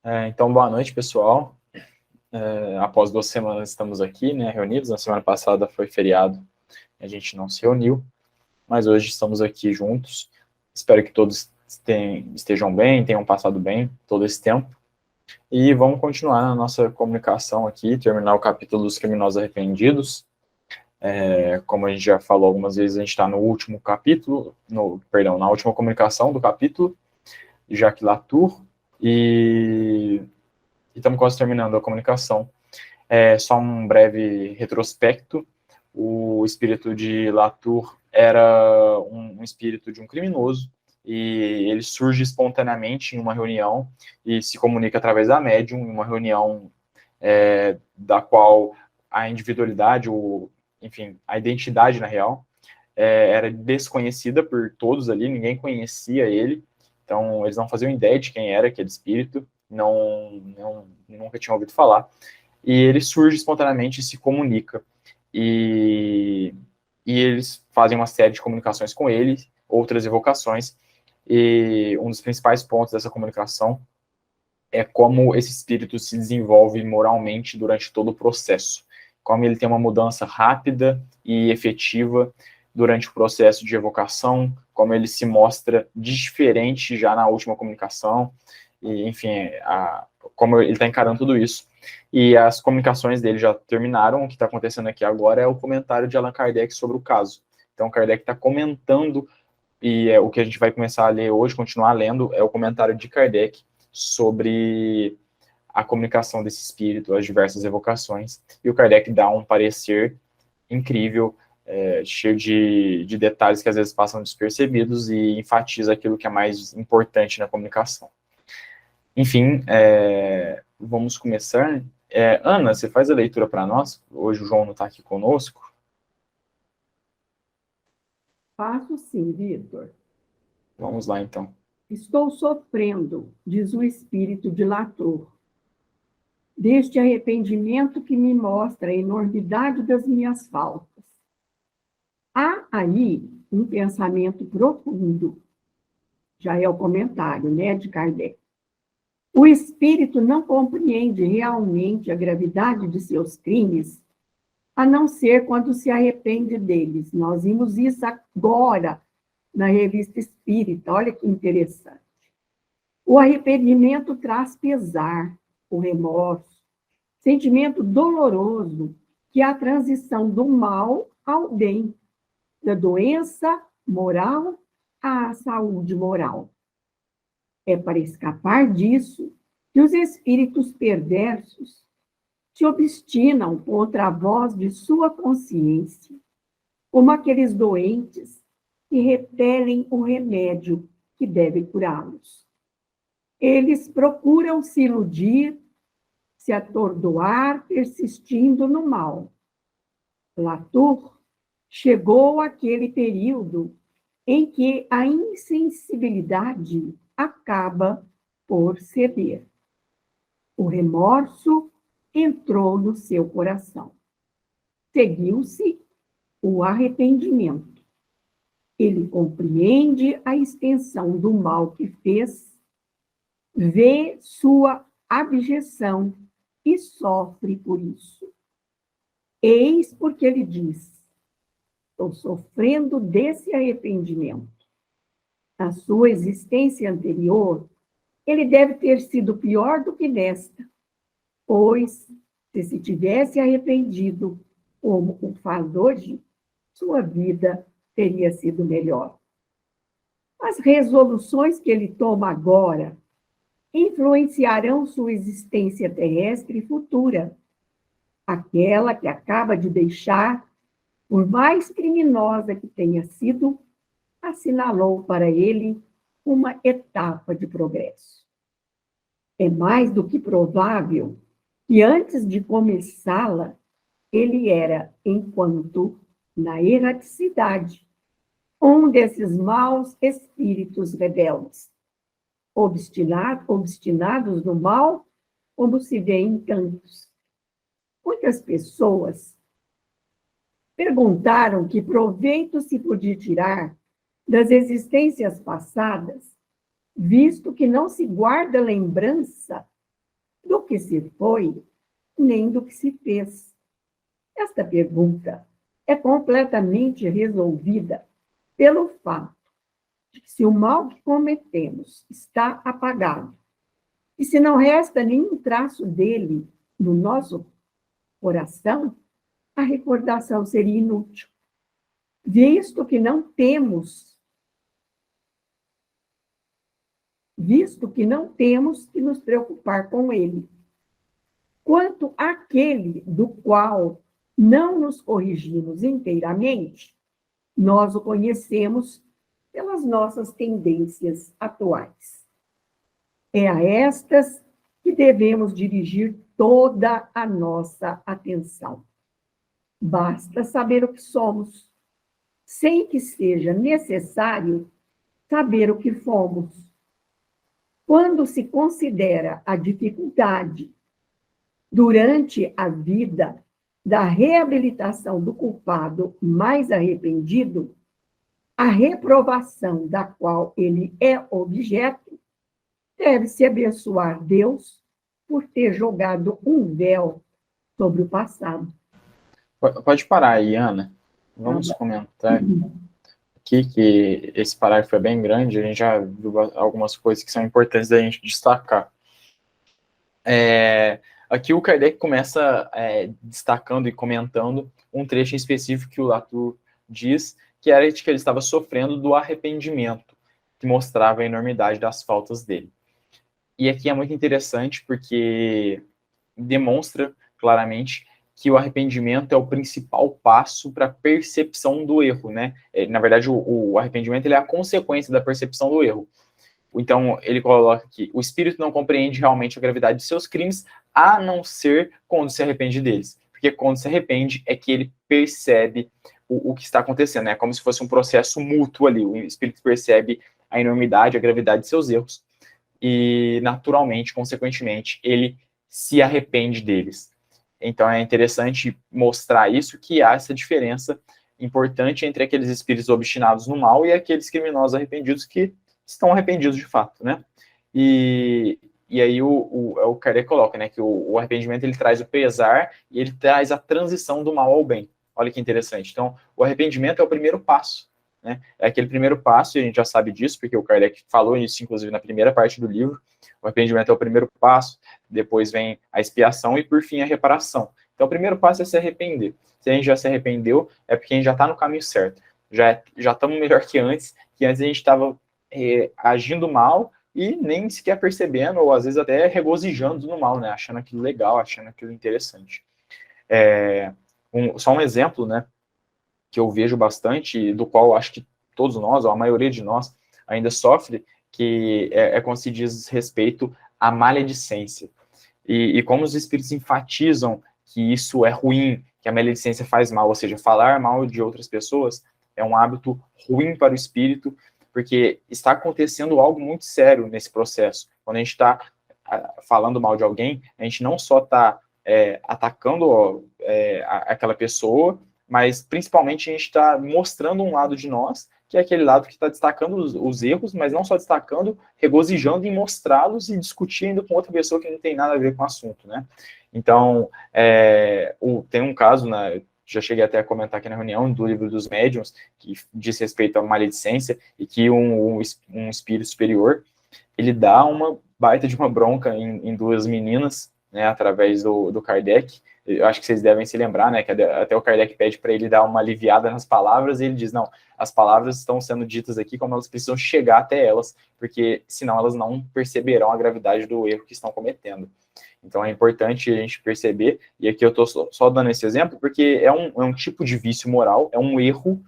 Então, boa noite, pessoal. Após 2 semanas estamos aqui, né, reunidos. Na semana passada foi feriado, a gente não se reuniu, mas hoje estamos aqui juntos. Espero que todos estejam bem, tenham passado bem todo esse tempo. E vamos continuar na nossa comunicação aqui, terminar o capítulo dos criminosos arrependidos. Como a gente já falou algumas vezes, a gente está no último capítulo, na última comunicação do capítulo, de Jacques Latour, e estamos quase terminando a comunicação. Só um breve retrospecto. O espírito de Latour era um espírito de um criminoso, e ele surge espontaneamente em uma reunião e se comunica através da médium, em uma reunião da qual a individualidade, enfim, a identidade, na real, era desconhecida por todos ali, ninguém conhecia ele, então eles não faziam ideia de quem era aquele espírito, nunca tinham ouvido falar, e ele surge espontaneamente e se comunica, e eles fazem uma série de comunicações com ele, outras evocações, e um dos principais pontos dessa comunicação é como esse espírito se desenvolve moralmente durante todo o processo, como ele tem uma mudança rápida e efetiva durante o processo de evocação, como ele se mostra diferente já na última comunicação, e, enfim, como ele está encarando tudo isso. E as comunicações dele já terminaram, o que está acontecendo aqui agora é o comentário de Allan Kardec sobre o caso. Então, Kardec está comentando, e o que a gente vai começar a ler hoje, continuar lendo, é o comentário de Kardec sobre a comunicação desse espírito, as diversas evocações, e o Kardec dá um parecer incrível, cheio de detalhes que às vezes passam despercebidos e enfatiza aquilo que é mais importante na comunicação. Enfim, vamos começar. Ana, você faz a leitura para nós? Hoje o João não está aqui conosco. Faço sim, Vitor. Vamos lá, então. Estou sofrendo, diz o espírito de Latour, deste arrependimento que me mostra a enormidade das minhas faltas. Há aí um pensamento profundo, já é o comentário, né, de Kardec. O espírito não compreende realmente a gravidade de seus crimes, a não ser quando se arrepende deles. Nós vimos isso agora na Revista Espírita, olha que interessante. O arrependimento traz pesar, o remorso, sentimento doloroso, que é a transição do mal ao bem, da doença moral à saúde moral. É para escapar disso que os espíritos perversos se obstinam contra a voz de sua consciência, como aqueles doentes que repelem o remédio que deve curá-los. Eles procuram se iludir, se atordoar, persistindo no mal. Latour chegou àquele período em que a insensibilidade acaba por ceder. O remorso entrou no seu coração. Seguiu-se o arrependimento. Ele compreende a extensão do mal que fez, vê sua abjeção e sofre por isso. Eis porque ele diz: estou sofrendo desse arrependimento. Na sua existência anterior, ele deve ter sido pior do que nesta, pois, se tivesse arrependido como o faz hoje, sua vida teria sido melhor. As resoluções que ele toma agora influenciarão sua existência terrestre e futura, aquela que acaba de deixar, por mais criminosa que tenha sido, assinalou para ele uma etapa de progresso. É mais do que provável que antes de começá-la, ele era, enquanto na erraticidade, um desses maus espíritos rebeldes, obstinados no mal, como se vê em cantos. Muitas pessoas perguntaram que proveito se podia tirar das existências passadas, visto que não se guarda lembrança do que se foi, nem do que se fez. Esta pergunta é completamente resolvida pelo fato de que, se o mal que cometemos está apagado, e se não resta nenhum traço dele no nosso coração, a recordação seria inútil, visto que não temos que nos preocupar com ele. Quanto àquele do qual não nos corrigimos inteiramente, nós o conhecemos pelas nossas tendências atuais. É a estas que devemos dirigir toda a nossa atenção. Basta saber o que somos, sem que seja necessário saber o que fomos. Quando se considera a dificuldade durante a vida da reabilitação do culpado mais arrependido, a reprovação da qual ele é objeto, deve-se abençoar Deus por ter jogado um véu sobre o passado. Pode parar aí, Ana. Vamos comentar aqui que esse parágrafo é bem grande, a gente já viu algumas coisas que são importantes da gente destacar. Aqui o Kardec começa destacando e comentando um trecho em específico que o Latour diz, que era de que ele estava sofrendo do arrependimento, que mostrava a enormidade das faltas dele. E aqui é muito interessante porque demonstra claramente que o arrependimento é o principal passo para a percepção do erro, né? Na verdade, o arrependimento ele é a consequência da percepção do erro. Então, ele coloca que o espírito não compreende realmente a gravidade de seus crimes, a não ser quando se arrepende deles. Porque quando se arrepende é que ele percebe o que está acontecendo. É como se fosse um processo mútuo ali. O espírito percebe a enormidade, a gravidade de seus erros e, naturalmente, consequentemente, ele se arrepende deles. Então, é interessante mostrar isso, que há essa diferença importante entre aqueles espíritos obstinados no mal e aqueles criminosos arrependidos que estão arrependidos de fato, né? E aí o Kardec coloca, né, que o arrependimento ele traz o pesar e ele traz a transição do mal ao bem. Olha que interessante. Então, o arrependimento é o primeiro passo, né? É aquele primeiro passo, e a gente já sabe disso, porque o Kardec falou isso, inclusive, na primeira parte do livro. O arrependimento é o primeiro passo, depois vem a expiação e, por fim, a reparação. Então, o primeiro passo é se arrepender. Se a gente já se arrependeu, é porque a gente já está no caminho certo. Já estamos melhor que antes a gente estava agindo mal e nem sequer percebendo, ou às vezes até regozijando no mal, né? Achando aquilo legal, achando aquilo interessante. Só um exemplo, né, que eu vejo bastante, do qual acho que todos nós, ou a maioria de nós, ainda sofre, que quando se diz respeito à maledicência. E como os espíritos enfatizam que isso é ruim, que a maledicência faz mal, ou seja, falar mal de outras pessoas é um hábito ruim para o espírito, porque está acontecendo algo muito sério nesse processo. Quando a gente está falando mal de alguém, a gente não só está atacando aquela pessoa, mas principalmente a gente está mostrando um lado de nós, que é aquele lado que está destacando os erros, mas não só destacando, regozijando em mostrá-los e discutindo com outra pessoa que não tem nada a ver com o assunto, né? Então, tem um caso, né, já cheguei até a comentar aqui na reunião, do livro dos médiuns, que diz respeito à maledicência, e que um espírito superior, ele dá uma baita de uma bronca em duas meninas, né, através do Kardec. Eu acho que vocês devem se lembrar, né, que até o Kardec pede para ele dar uma aliviada nas palavras, e ele diz, não, as palavras estão sendo ditas aqui como elas precisam chegar até elas, porque senão elas não perceberão a gravidade do erro que estão cometendo. Então é importante a gente perceber, e aqui eu estou só dando esse exemplo, porque é um tipo de vício moral, é um erro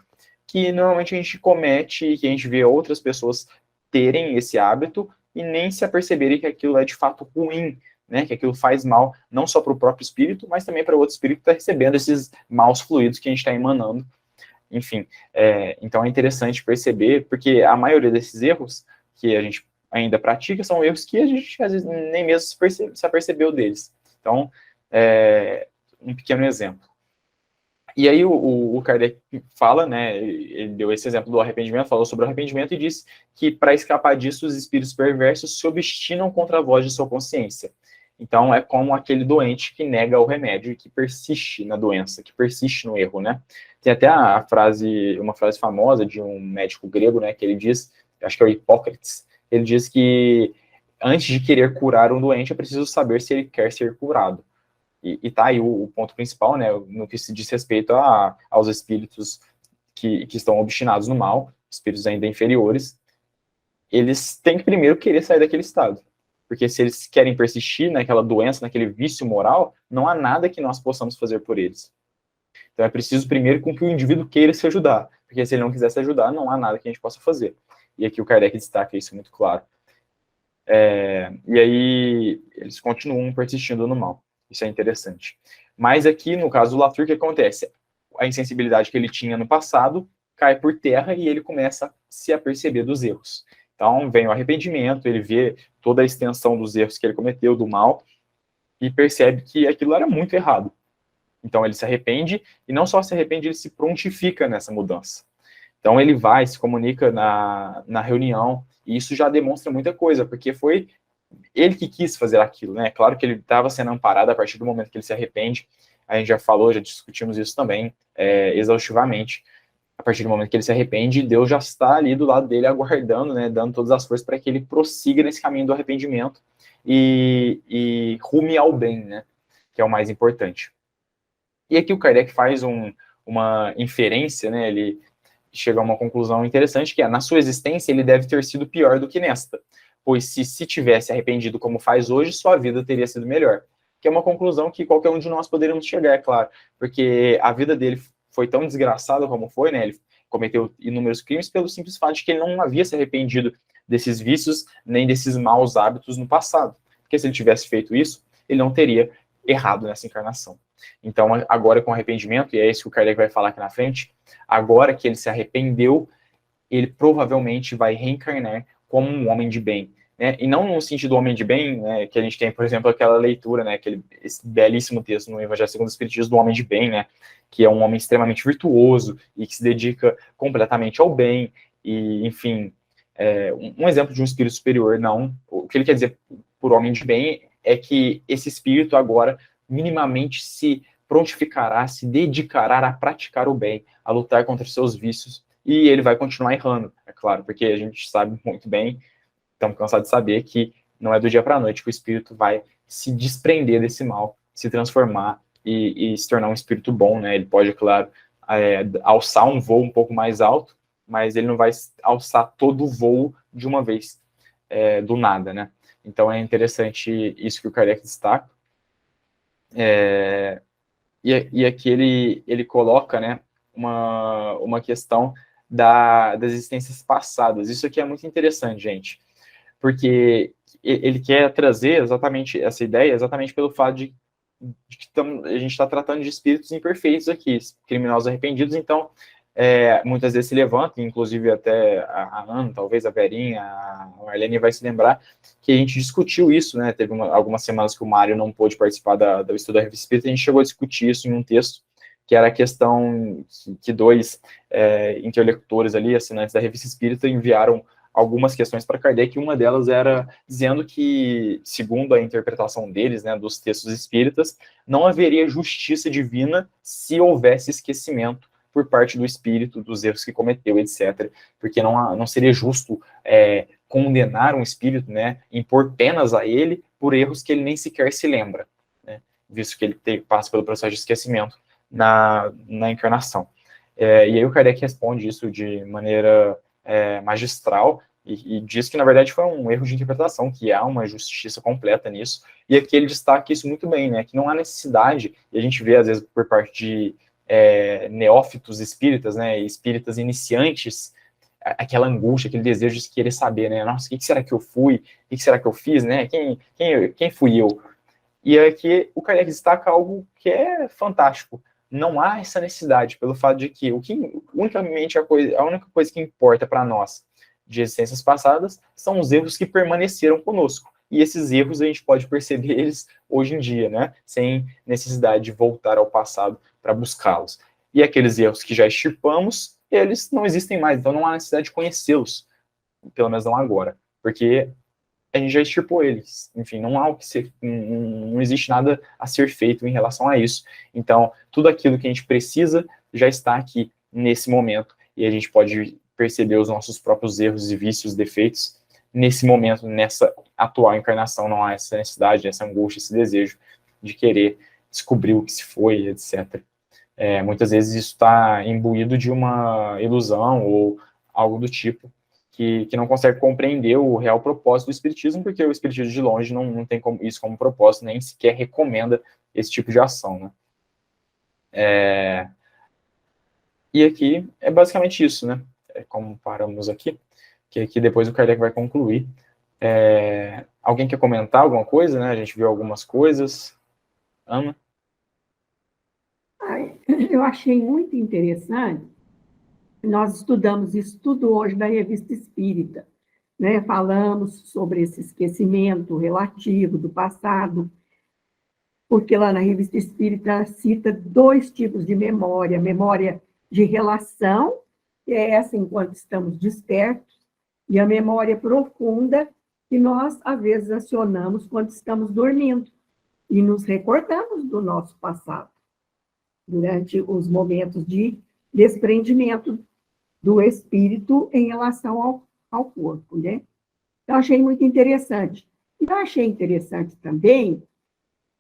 que normalmente a gente comete e que a gente vê outras pessoas terem esse hábito e nem se aperceberem que aquilo é de fato ruim, né? Que aquilo faz mal não só para o próprio espírito, mas também para o outro espírito que está recebendo esses maus fluidos que a gente está emanando. Enfim, então é interessante perceber, porque a maioria desses erros que a gente ainda pratica são erros que a gente às vezes nem mesmo se apercebeu deles. Então, um pequeno exemplo. E aí o Kardec fala, né, ele deu esse exemplo do arrependimento, falou sobre o arrependimento e disse que para escapar disso os espíritos perversos se obstinam contra a voz de sua consciência. Então, é como aquele doente que nega o remédio e que persiste na doença, que persiste no erro, né? Tem até uma frase famosa de um médico grego, né, que ele diz, acho que é o Hipócrates, ele diz que antes de querer curar um doente, é preciso saber se ele quer ser curado. E tá aí o ponto principal, né, no que se diz respeito aos espíritos que estão obstinados no mal, espíritos ainda inferiores, eles têm que primeiro querer sair daquele estado. Porque se eles querem persistir naquela doença, naquele vício moral, não há nada que nós possamos fazer por eles. Então é preciso primeiro com que o indivíduo queira se ajudar. Porque se ele não quiser se ajudar, não há nada que a gente possa fazer. E aqui o Kardec destaca isso muito claro. E aí eles continuam persistindo no mal. Isso é interessante. Mas aqui, no caso do Latour, o que acontece? A insensibilidade que ele tinha no passado cai por terra e ele começa a se aperceber dos erros. Então, vem o arrependimento, ele vê toda a extensão dos erros que ele cometeu, do mal, e percebe que aquilo era muito errado. Então, ele se arrepende, e não só se arrepende, ele se prontifica nessa mudança. Então, ele vai, se comunica na reunião, e isso já demonstra muita coisa, porque foi ele que quis fazer aquilo, né? Claro que ele estava sendo amparado a partir do momento que ele se arrepende, a gente já falou, já discutimos isso também, exaustivamente. A partir do momento que ele se arrepende, Deus já está ali do lado dele aguardando, né, dando todas as forças para que ele prossiga nesse caminho do arrependimento e rume ao bem, né, que é o mais importante. E aqui o Kardec faz uma inferência, né, ele chega a uma conclusão interessante, que é, na sua existência, ele deve ter sido pior do que nesta, pois se tivesse arrependido como faz hoje, sua vida teria sido melhor. Que é uma conclusão que qualquer um de nós poderíamos chegar, é claro, porque a vida dele foi tão desgraçada como foi, né? Ele cometeu inúmeros crimes pelo simples fato de que ele não havia se arrependido desses vícios nem desses maus hábitos no passado. Porque se ele tivesse feito isso, ele não teria errado nessa encarnação. Então, agora com arrependimento, e é isso que o Kardec vai falar aqui na frente, agora que ele se arrependeu, ele provavelmente vai reencarnar como um homem de bem. Né? E não no sentido homem de bem, né, que a gente tem, por exemplo, aquela leitura, né, esse belíssimo texto no Evangelho segundo o Espiritismo do homem de bem, né, que é um homem extremamente virtuoso e que se dedica completamente ao bem, e, enfim, um exemplo de um espírito superior, não. O que ele quer dizer por homem de bem é que esse espírito agora minimamente se prontificará, se dedicará a praticar o bem, a lutar contra os seus vícios, e ele vai continuar errando, é claro, porque a gente sabe muito bem, estamos cansados de saber que não é do dia para a noite que o espírito vai se desprender desse mal, se transformar e se tornar um espírito bom, né? Ele pode, claro, alçar um voo um pouco mais alto, mas ele não vai alçar todo o voo de uma vez, do nada, né? Então é interessante isso que o Kardec destaca. E aqui ele coloca, né, uma questão das existências passadas. Isso aqui é muito interessante, gente, porque ele quer trazer exatamente essa ideia, exatamente pelo fato de que a gente está tratando de espíritos imperfeitos aqui, criminosos arrependidos, então muitas vezes se levantam, inclusive até a Ana, talvez a Verinha, a Marlene vai se lembrar que a gente discutiu isso, né? Teve algumas semanas que o Mário não pôde participar do estudo da Revista Espírita, a gente chegou a discutir isso em um texto, que era a questão que dois interlocutores ali, assinantes da Revista Espírita, enviaram algumas questões para Kardec, e uma delas era dizendo que, segundo a interpretação deles, né, dos textos espíritas, não haveria justiça divina se houvesse esquecimento por parte do espírito, dos erros que cometeu, etc. Porque não seria justo condenar um espírito, né, impor penas a ele por erros que ele nem sequer se lembra, né, visto que ele passa pelo processo de esquecimento na encarnação. E aí o Kardec responde isso de maneira magistral, e diz que, na verdade, foi um erro de interpretação, que há uma justiça completa nisso, e aqui ele destaca isso muito bem, né, que não há necessidade, e a gente vê, às vezes, por parte de neófitos espíritas, né, espíritas iniciantes, aquela angústia, aquele desejo de querer saber, né, nossa, o que será que eu fui, o que será que eu fiz, né, quem fui eu? E aqui o Kardec destaca algo que é fantástico, não há essa necessidade, pelo fato de que unicamente a única coisa que importa para nós de existências passadas são os erros que permaneceram conosco. E esses erros a gente pode perceber eles hoje em dia, né? Sem necessidade de voltar ao passado para buscá-los. E aqueles erros que já extirpamos, eles não existem mais, então não há necessidade de conhecê-los, pelo menos não agora, porque a gente já extirpou eles. Enfim, não há o que ser, não existe nada a ser feito em relação a isso. Então, tudo aquilo que a gente precisa já está aqui nesse momento, e a gente pode perceber os nossos próprios erros e vícios, defeitos, nesse momento, nessa atual encarnação. Não há essa necessidade, essa angústia, esse desejo de querer descobrir o que se foi, etc. Muitas vezes isso está imbuído de uma ilusão ou algo do tipo, que não consegue compreender o real propósito do espiritismo, porque o espiritismo de longe não tem isso como propósito, nem sequer recomenda esse tipo de ação, né? E aqui é basicamente isso, né? Como paramos aqui, que aqui depois o Kardec vai concluir. Alguém quer comentar alguma coisa, né? A gente viu algumas coisas. Ana? Eu achei muito interessante. Nós estudamos isso tudo hoje na Revista Espírita, né? Falamos sobre esse esquecimento relativo do passado, porque lá na Revista Espírita cita 2 tipos de memória: memória de relação, que é essa enquanto estamos despertos, e a memória profunda, que nós, às vezes, acionamos quando estamos dormindo, e nos recordamos do nosso passado, durante os momentos de desprendimento do espírito em relação ao corpo, né? Eu achei muito interessante. E eu achei interessante também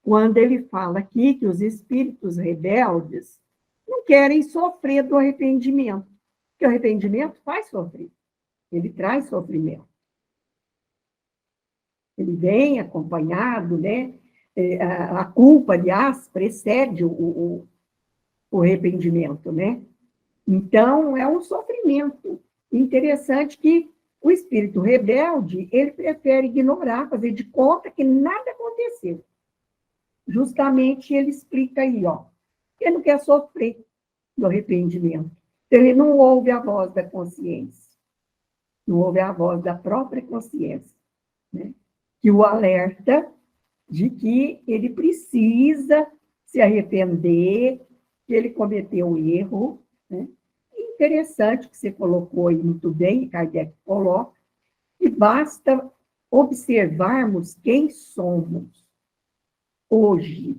quando ele fala aqui que os espíritos rebeldes não querem sofrer do arrependimento, porque o arrependimento faz sofrer, ele traz sofrimento. Ele vem acompanhado, né? A culpa, aliás, precede o arrependimento, né? Então, é um sofrimento. Interessante que o espírito rebelde, ele prefere ignorar, fazer de conta que nada aconteceu. Justamente ele explica aí, ó, que ele não quer sofrer do arrependimento. Ele não ouve a voz da consciência, não ouve a voz da própria consciência, né? Que o alerta de que ele precisa se arrepender, que ele cometeu um erro, né? Interessante que você colocou aí muito bem, Kardec coloca, que basta observarmos quem somos hoje.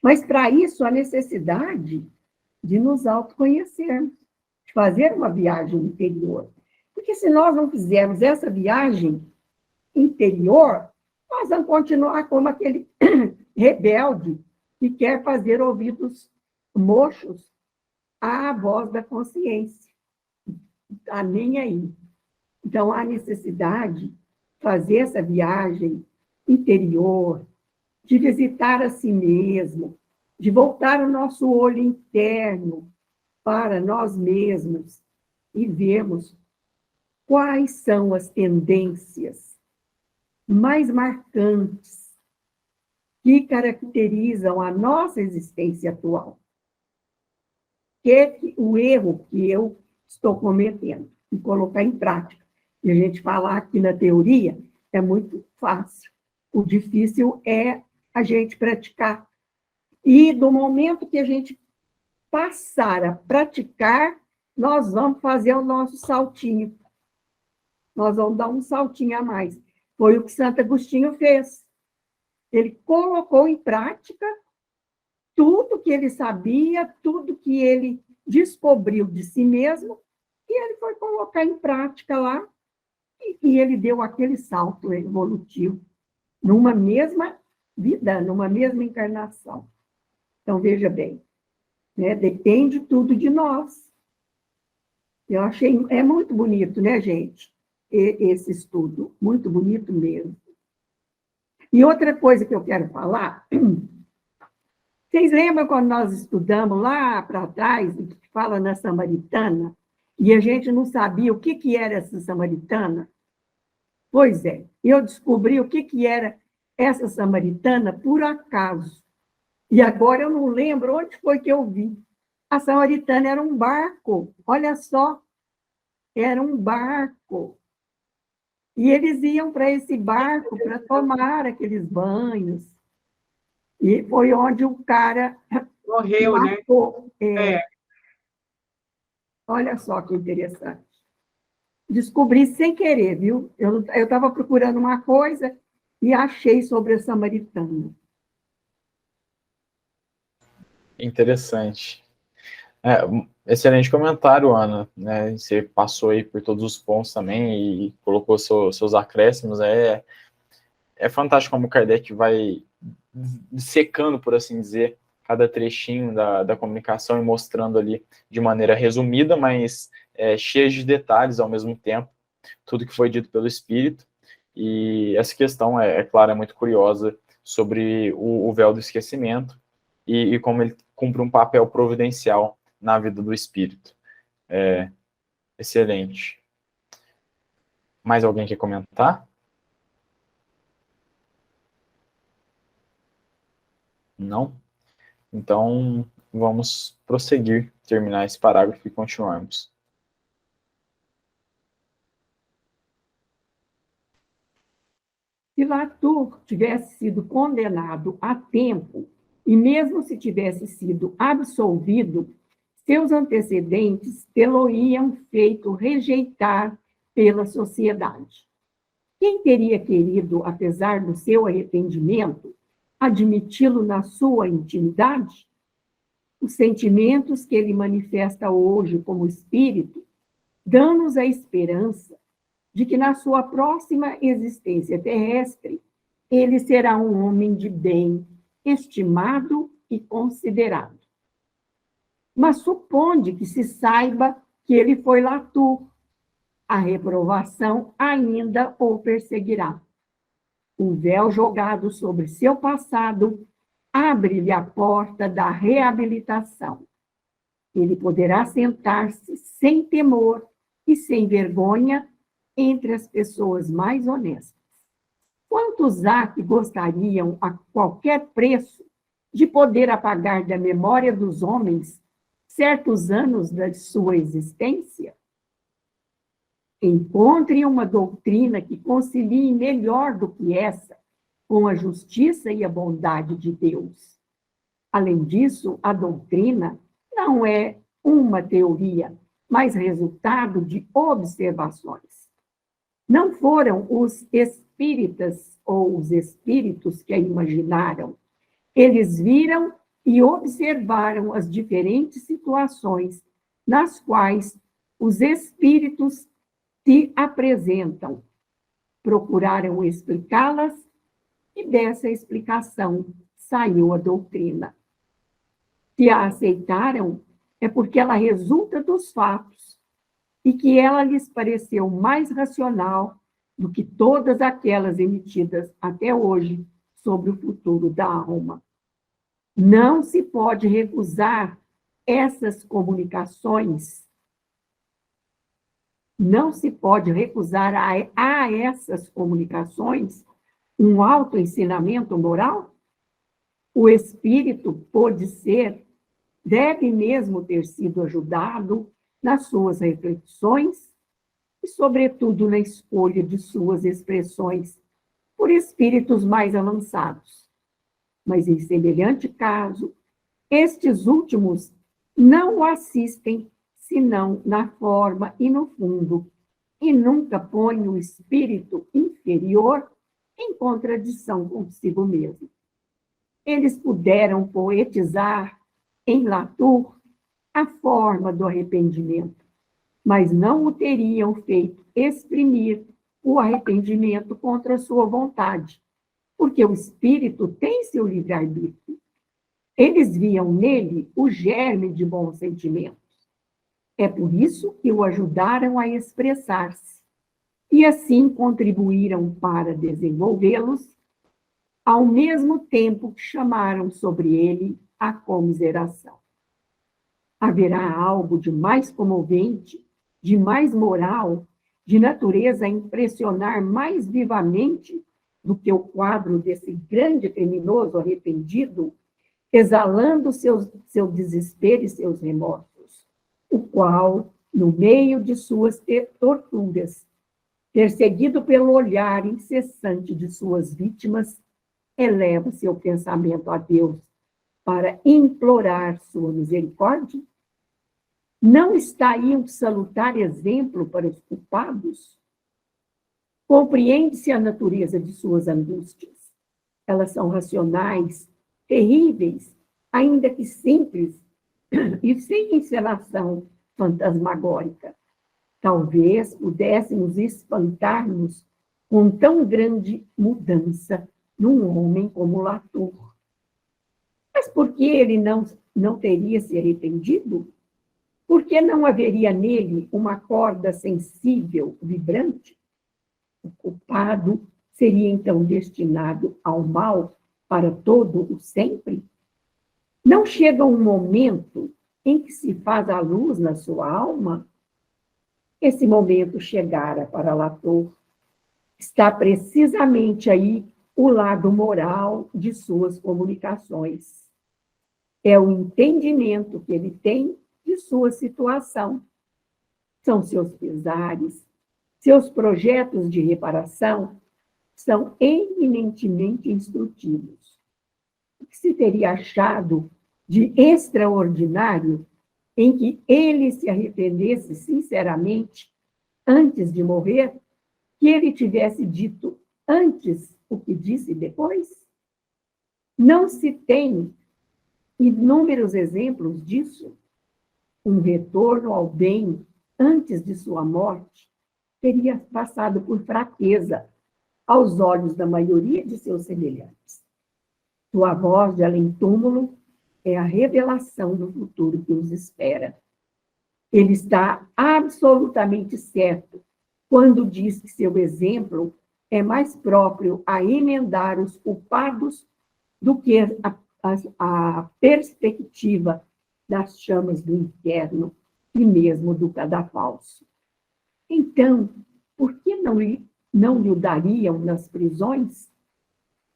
Mas, para isso, há necessidade de nos autoconhecermos, de fazer uma viagem interior. Porque se nós não fizermos essa viagem interior, nós vamos continuar como aquele rebelde que quer fazer ouvidos mochos à voz da consciência. Está nem aí. Então, há necessidade de fazer essa viagem interior, de visitar a si mesmo, de voltar o nosso olho interno para nós mesmos e vermos quais são as tendências mais marcantes que caracterizam a nossa existência atual. Que é o erro que eu estou cometendo e colocar em prática. E a gente falar aqui na teoria é muito fácil. O difícil é a gente praticar. E do momento que a gente passar a praticar, nós vamos fazer o nosso saltinho. Nós vamos dar um saltinho a mais. Foi o que Santo Agostinho fez. Ele colocou em prática tudo que ele sabia, tudo que ele descobriu de si mesmo, e ele foi colocar em prática lá, e ele deu aquele salto evolutivo numa mesma vida, numa mesma encarnação. Então, veja bem, né? Depende tudo de nós. Eu achei, é muito bonito, né, gente? Esse estudo, muito bonito mesmo. E outra coisa que eu quero falar, vocês lembram quando nós estudamos lá para trás, que fala na Samaritana, e a gente não sabia o que era essa Samaritana? Pois é, eu descobri o que era essa Samaritana por acaso. E agora eu não lembro onde foi que eu vi. A Samaritana era um barco, olha só, era um barco. E eles iam para esse barco para tomar aqueles banhos. E foi onde o cara morreu, matou. né? Olha só que interessante. descobri sem querer, viu? Eu estava procurando uma coisa e achei sobre a samaritana. Interessante. Excelente comentário, Ana. Né? Você passou aí por todos os pontos também e colocou seus acréscimos. É fantástico como o Kardec vai secando, por assim dizer, cada trechinho da comunicação e mostrando ali de maneira resumida, mas cheia de detalhes ao mesmo tempo, tudo que foi dito pelo Espírito. E essa questão, claro, é muito curiosa sobre o véu do esquecimento e como ele cumpre um papel providencial na vida do Espírito. Excelente. Mais alguém quer comentar? Não? Então, vamos prosseguir, terminar esse parágrafo e continuarmos. Se Latour tivesse sido condenado a tempo, e mesmo se tivesse sido absolvido, seus antecedentes tê-lo-iam feito rejeitar pela sociedade. Quem teria querido, apesar do seu arrependimento, admiti-lo na sua intimidade? Os sentimentos que ele manifesta hoje como espírito dão-nos a esperança de que na sua próxima existência terrestre ele será um homem de bem, estimado e considerado. Mas suponde que se saiba que ele foi Latour, a reprovação ainda o perseguirá. O véu jogado sobre seu passado abre-lhe a porta da reabilitação. Ele poderá sentar-se sem temor e sem vergonha entre as pessoas mais honestas. Quantos há que gostariam, a qualquer preço, de poder apagar da memória dos homens certos anos da sua existência? Encontre uma doutrina que concilie melhor do que essa com a justiça e a bondade de Deus. Além disso, a doutrina não é uma teoria, mas resultado de observações. Não foram os espíritas ou os espíritos que a imaginaram. Eles viram e observaram as diferentes situações nas quais os espíritos se apresentam. Procuraram explicá-las e dessa explicação saiu a doutrina. Se a aceitaram, é porque ela resulta dos fatos e que ela lhes pareceu mais racional do que todas aquelas emitidas até hoje sobre o futuro da alma. Não se pode recusar essas comunicações, não se pode recusar a essas comunicações um autoensinamento moral? O espírito pode ser, deve mesmo ter sido ajudado nas suas reflexões e, sobretudo, na escolha de suas expressões por espíritos mais avançados. Mas, em semelhante caso, estes últimos não o assistem senão na forma e no fundo, e nunca põem o espírito inferior em contradição consigo mesmo. Eles puderam poetizar em Latour a forma do arrependimento, mas não o teriam feito exprimir o arrependimento contra a sua vontade, porque o espírito tem seu livre-arbítrio. Eles viam nele o germe de bons sentimentos. É por isso que o ajudaram a expressar-se, e assim contribuíram para desenvolvê-los, ao mesmo tempo que chamaram sobre ele a comiseração. Haverá algo de mais comovente, de mais moral, de natureza a impressionar mais vivamente do que o quadro desse grande criminoso arrependido, exalando seu desespero e seus remorsos, o qual, no meio de suas torturas, perseguido pelo olhar incessante de suas vítimas, eleva seu pensamento a Deus para implorar sua misericórdia? Não está aí um salutar exemplo para os culpados? Compreende-se a natureza de suas angústias. Elas são racionais, terríveis, ainda que simples, e sem encenação fantasmagórica. Talvez pudéssemos espantar-nos com tão grande mudança num homem como Latour. Mas por que ele não teria se arrependido? Por que não haveria nele uma corda sensível, vibrante? O culpado seria então destinado ao mal para todo o sempre? Não chega um momento em que se faz a luz na sua alma? Esse momento chegara para Latour. Está precisamente aí o lado moral de suas comunicações. É o entendimento que ele tem de sua situação. São seus pesares, seus projetos de reparação são eminentemente instrutivos. O que se teria achado de extraordinário em que ele se arrependesse sinceramente antes de morrer, que ele tivesse dito antes o que disse depois? Não se tem inúmeros exemplos disso. Um retorno ao bem antes de sua morte teria passado por fraqueza aos olhos da maioria de seus semelhantes. Sua voz de além-túmulo é a revelação do futuro que os espera. Ele está absolutamente certo quando diz que seu exemplo é mais próprio a emendar os culpados do que a perspectiva das chamas do inferno e mesmo do cadafalso. Então, por que não lhe o dariam nas prisões?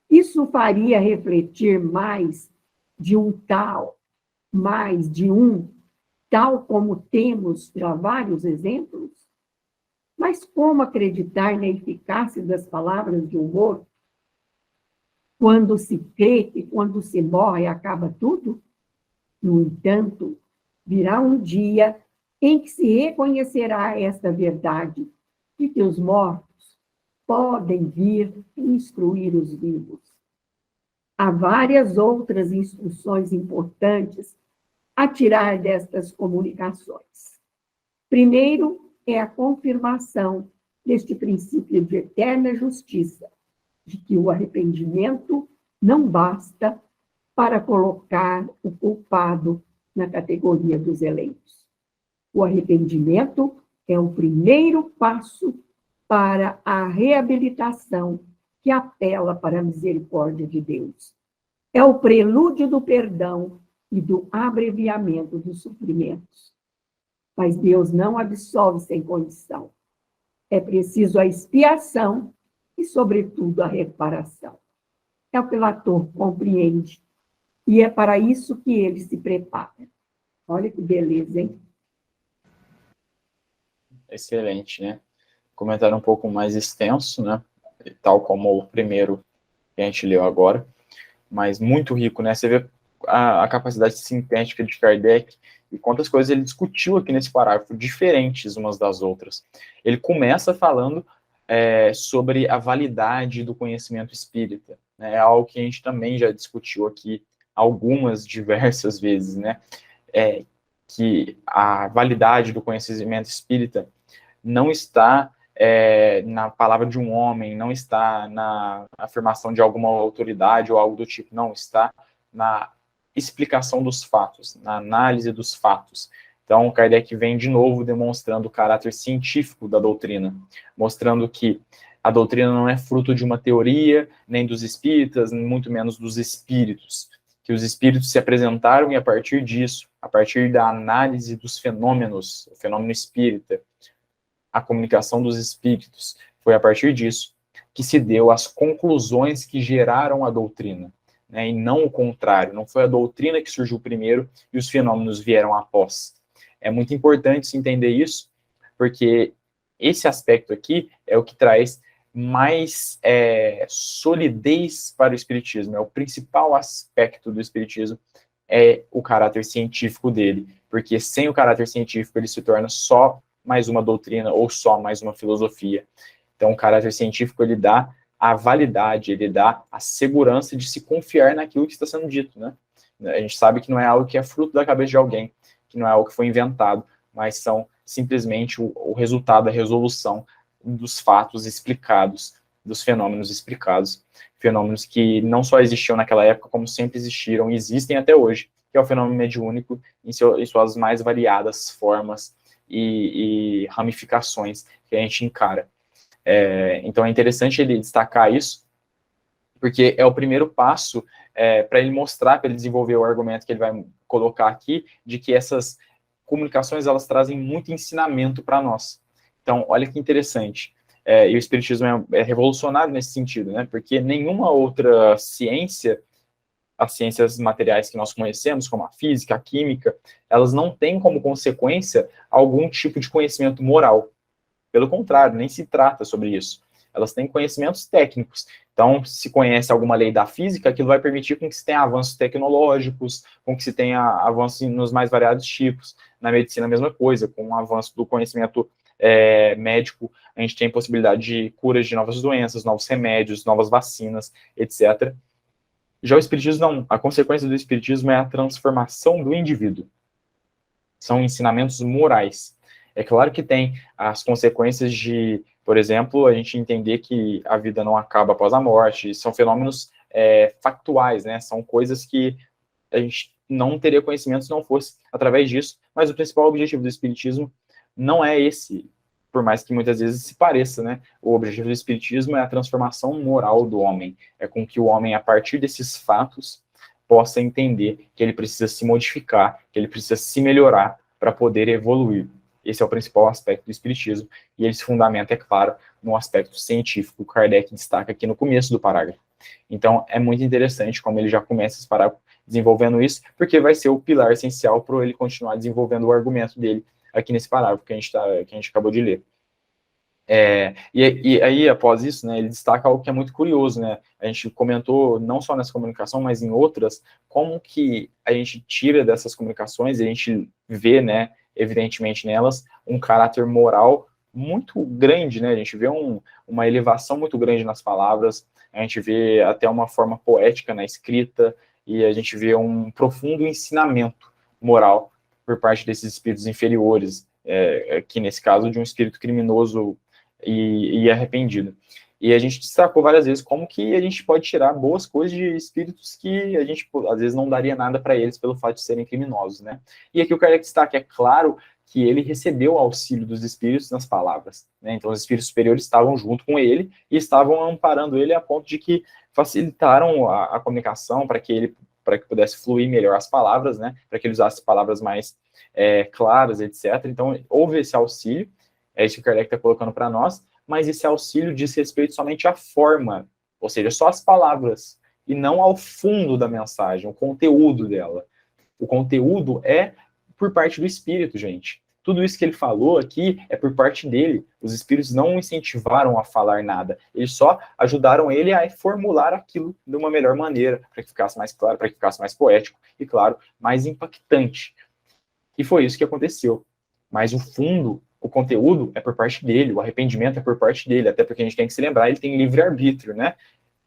Isso faria refletir mais de um tal como temos já vários exemplos? Mas como acreditar na eficácia das palavras de um morto? Quando se crê que quando se morre acaba tudo? No entanto, virá um dia em que se reconhecerá esta verdade, de que os mortos podem vir instruir os vivos. Há várias outras instruções importantes a tirar destas comunicações. Primeiro, é a confirmação deste princípio de eterna justiça, de que o arrependimento não basta para colocar o culpado na categoria dos eleitos. O arrependimento é o primeiro passo para a reabilitação que apela para a misericórdia de Deus. É o prelúdio do perdão e do abreviamento dos sofrimentos. Mas Deus não absolve sem condição. É preciso a expiação e, sobretudo, a reparação. É o que Latour compreende. E é para isso que ele se prepara. Olha que beleza, hein? Excelente, né? Comentário um pouco mais extenso, né? Tal como o primeiro que a gente leu agora, mas muito rico, né? Você vê a capacidade sintética de Kardec e quantas coisas ele discutiu aqui nesse parágrafo, diferentes umas das outras. Ele começa falando sobre a validade do conhecimento espírita, né? É algo que a gente também já discutiu aqui algumas, diversas vezes, né? Que a validade do conhecimento espírita não está na palavra de um homem, não está na afirmação de alguma autoridade ou algo do tipo, não, está na explicação dos fatos, na análise dos fatos. Então, Kardec vem de novo demonstrando o caráter científico da doutrina, mostrando que a doutrina não é fruto de uma teoria, nem dos espíritas, nem muito menos dos espíritos, que os espíritos se apresentaram e a partir disso, a partir da análise dos fenômenos, o fenômeno espírita, a comunicação dos espíritos, foi a partir disso que se deu as conclusões que geraram a doutrina, né, e não o contrário, não foi a doutrina que surgiu primeiro e os fenômenos vieram após. É muito importante se entender isso, porque esse aspecto aqui é o que traz mais solidez para o espiritismo, é o principal aspecto do espiritismo, é o caráter científico dele, porque sem o caráter científico ele se torna só mais uma doutrina ou só mais uma filosofia. Então, o caráter científico, ele dá a validade, ele dá a segurança de se confiar naquilo que está sendo dito, né? A gente sabe que não é algo que é fruto da cabeça de alguém, que não é algo que foi inventado, mas são simplesmente o resultado, a resolução dos fatos explicados, dos fenômenos explicados, fenômenos que não só existiam naquela época, como sempre existiram e existem até hoje, que é o fenômeno mediúnico em suas mais variadas formas e ramificações que a gente encara. Então é interessante ele destacar isso, porque é o primeiro passo para ele mostrar, para ele desenvolver o argumento que ele vai colocar aqui, de que essas comunicações, elas trazem muito ensinamento para nós. Então, olha que interessante. E o Espiritismo é revolucionário nesse sentido, né? Porque nenhuma outra ciência, as ciências materiais que nós conhecemos, como a física, a química, elas não têm como consequência algum tipo de conhecimento moral. Pelo contrário, nem se trata sobre isso. Elas têm conhecimentos técnicos. Então, se conhece alguma lei da física, aquilo vai permitir com que se tenha avanços tecnológicos, com que se tenha avanços nos mais variados tipos. Na medicina, a mesma coisa, com o avanço do conhecimento médico, a gente tem possibilidade de curas de novas doenças, novos remédios, novas vacinas, etc. Já o Espiritismo, não. A consequência do Espiritismo é a transformação do indivíduo. São ensinamentos morais. É claro que tem as consequências de, por exemplo, a gente entender que a vida não acaba após a morte. São fenômenos factuais, né? São coisas que a gente não teria conhecimento se não fosse através disso. Mas o principal objetivo do Espiritismo não é esse, por mais que muitas vezes se pareça, né? O objetivo do Espiritismo é a transformação moral do homem. É com que o homem, a partir desses fatos, possa entender que ele precisa se modificar, que ele precisa se melhorar para poder evoluir. Esse é o principal aspecto do Espiritismo, e ele se fundamenta, é claro, no aspecto científico, que Kardec destaca aqui no começo do parágrafo. Então, é muito interessante como ele já começa esse parágrafo desenvolvendo isso, porque vai ser o pilar essencial para ele continuar desenvolvendo o argumento dele aqui nesse parágrafo que a gente acabou de ler. E aí, após isso, né, ele destaca algo que é muito curioso, né? A gente comentou, não só nessa comunicação, mas em outras, como que a gente tira dessas comunicações, e a gente vê, né, evidentemente nelas, um caráter moral muito grande, né? A gente vê uma elevação muito grande nas palavras, a gente vê até uma forma poética na escrita, e a gente vê um profundo ensinamento moral por parte desses espíritos inferiores, que nesse caso de um espírito criminoso e arrependido. E a gente destacou várias vezes como que a gente pode tirar boas coisas de espíritos que a gente, às vezes, não daria nada para eles pelo fato de serem criminosos, né? E aqui o Kardec destaca, é claro que ele recebeu o auxílio dos espíritos nas palavras, né? Então, os espíritos superiores estavam junto com ele e estavam amparando ele a ponto de que facilitaram a comunicação para que pudesse fluir melhor as palavras, né? Para que ele usasse palavras mais claras, etc. Então, houve esse auxílio, é isso que o Kardec está colocando para nós, mas esse auxílio diz respeito somente à forma, ou seja, só as palavras, e não ao fundo da mensagem, o conteúdo dela. O conteúdo é por parte do espírito, gente. Tudo isso que ele falou aqui é por parte dele. Os espíritos não o incentivaram a falar nada, eles só ajudaram ele a formular aquilo de uma melhor maneira, para que ficasse mais claro, para que ficasse mais poético e, claro, mais impactante. E foi isso que aconteceu. Mas o fundo, o conteúdo é por parte dele, o arrependimento é por parte dele, até porque a gente tem que se lembrar, ele tem livre-arbítrio, né?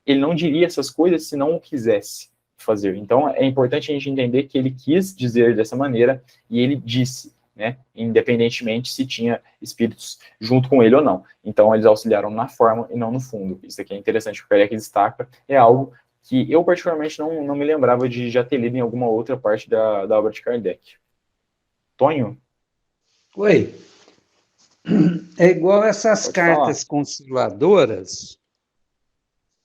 Ele não diria essas coisas se não o quisesse fazer. Então, é importante a gente entender que ele quis dizer dessa maneira, e ele disse, né? Independentemente se tinha espíritos junto com ele ou não. Então, eles auxiliaram na forma e não no fundo. Isso aqui é interessante, o Kardec destaca, é algo que eu particularmente não me lembrava de já ter lido em alguma outra parte da obra de Kardec. Tonho? Oi. É igual essas Pode cartas falar. conciliadoras,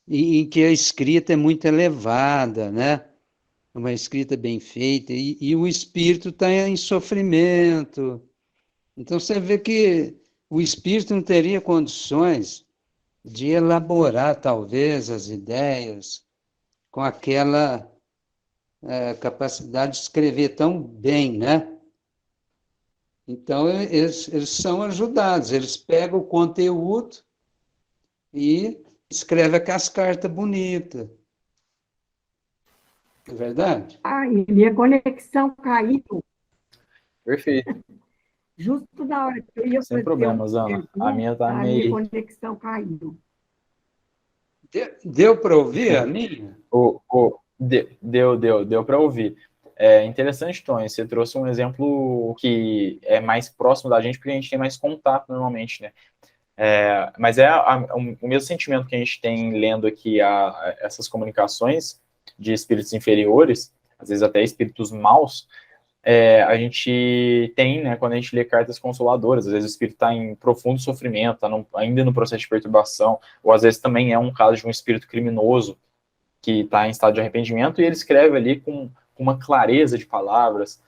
em que a escrita é muito elevada, né? Uma escrita bem feita, e o espírito está em sofrimento. Então você vê que o espírito não teria condições de elaborar, talvez, as ideias com aquela capacidade de escrever tão bem, né? Então, eles são ajudados, eles pegam o conteúdo e escrevem aquelas cartas bonitas. Não é verdade? Ah, e minha conexão caiu. Perfeito. Justo na hora que eu ia Sem fazer problemas, uma Ana. A minha pergunta, tá a minha meio... conexão caiu. Deu para ouvir a minha? Deu para ouvir. É interessante, Tony, você trouxe um exemplo que é mais próximo da gente, porque a gente tem mais contato normalmente, né? Mas o mesmo sentimento que a gente tem lendo aqui essas comunicações de espíritos inferiores, às vezes até espíritos maus, a gente tem, né, quando a gente lê cartas consoladoras, às vezes o espírito está em profundo sofrimento, está ainda no processo de perturbação, ou às vezes também é um caso de um espírito criminoso, que está em estado de arrependimento, e ele escreve ali com uma clareza de palavras,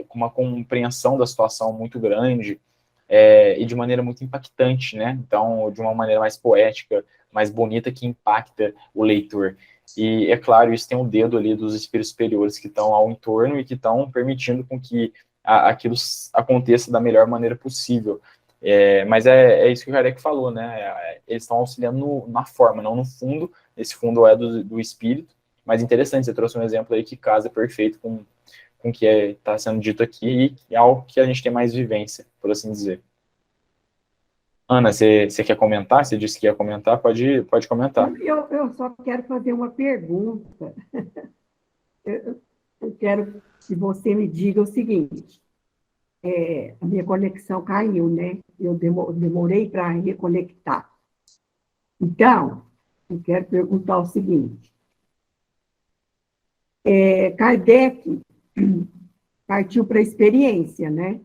com uma compreensão da situação muito grande, e de maneira muito impactante, né? Então, de uma maneira mais poética, mais bonita, que impacta o leitor. E, é claro, isso tem o dedo ali dos espíritos superiores que estão ao entorno e que estão permitindo com que aquilo aconteça da melhor maneira possível. Mas é isso que o Kardec falou, né? Eles estão auxiliando na forma, não no fundo. Esse fundo é do espírito. Mas interessante, você trouxe um exemplo aí que casa perfeito com o que está sendo dito aqui e é algo que a gente tem mais vivência, por assim dizer. Ana, você quer comentar? Você disse que ia comentar, pode comentar. Eu só quero fazer uma pergunta. Eu quero que você me diga o seguinte: a minha conexão caiu, né? Eu demorei para reconectar. Então, eu quero perguntar o seguinte: Kardec partiu para a experiência, né?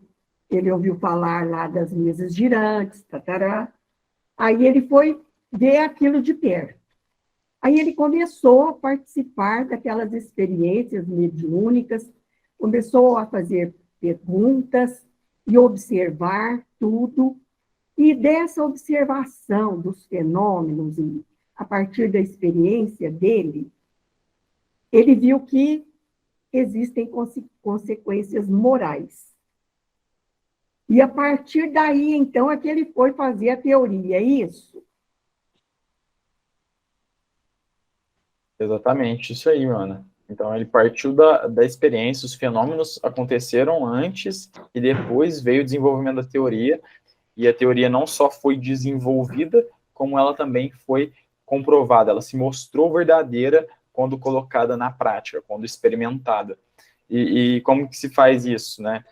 Ele ouviu falar lá das mesas girantes, tatará. Aí ele foi ver aquilo de perto. Aí ele começou a participar daquelas experiências mediúnicas, começou a fazer perguntas e observar tudo. E dessa observação dos fenômenos, a partir da experiência dele, ele viu que existem consequências morais. E a partir daí, então, é que ele foi fazer a teoria, é isso? Exatamente, isso aí, Ana. Então, ele partiu da experiência, os fenômenos aconteceram antes e depois veio o desenvolvimento da teoria, e a teoria não só foi desenvolvida, como ela também foi comprovada, ela se mostrou verdadeira quando colocada na prática, quando experimentada. E como que se faz isso, né?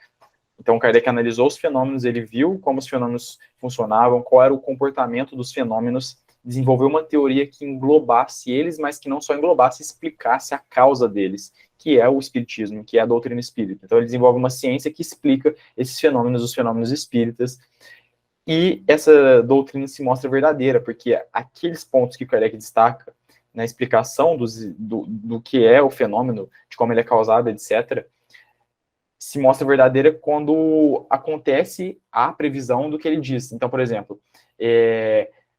Então, Kardec analisou os fenômenos, ele viu como os fenômenos funcionavam, qual era o comportamento dos fenômenos, desenvolveu uma teoria que englobasse eles, mas que não só englobasse, explicasse a causa deles, que é o espiritismo, que é a doutrina espírita. Então, ele desenvolve uma ciência que explica esses fenômenos, os fenômenos espíritas, e essa doutrina se mostra verdadeira, porque aqueles pontos que Kardec destaca na explicação do que é o fenômeno, de como ele é causado, etc., se mostra verdadeira quando acontece a previsão do que ele diz. Então, por exemplo,